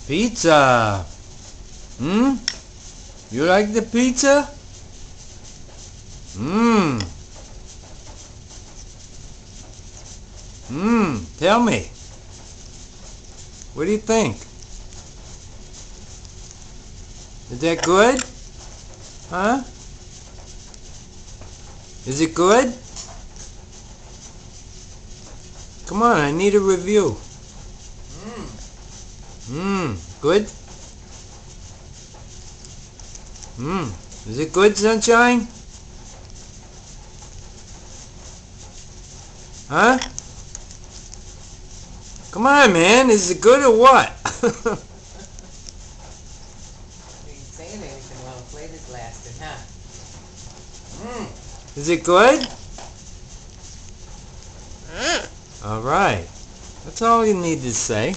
Pizza. You like the pizza? Tell me. What do you think? Is that good? Huh? Is it good? Come on, I need a review. Good? Is it good, Sunshine? Huh? Come on, man, is it good or what? You ain't saying anything while the plate is lasting, huh? Is it good? All right. That's all you need to say.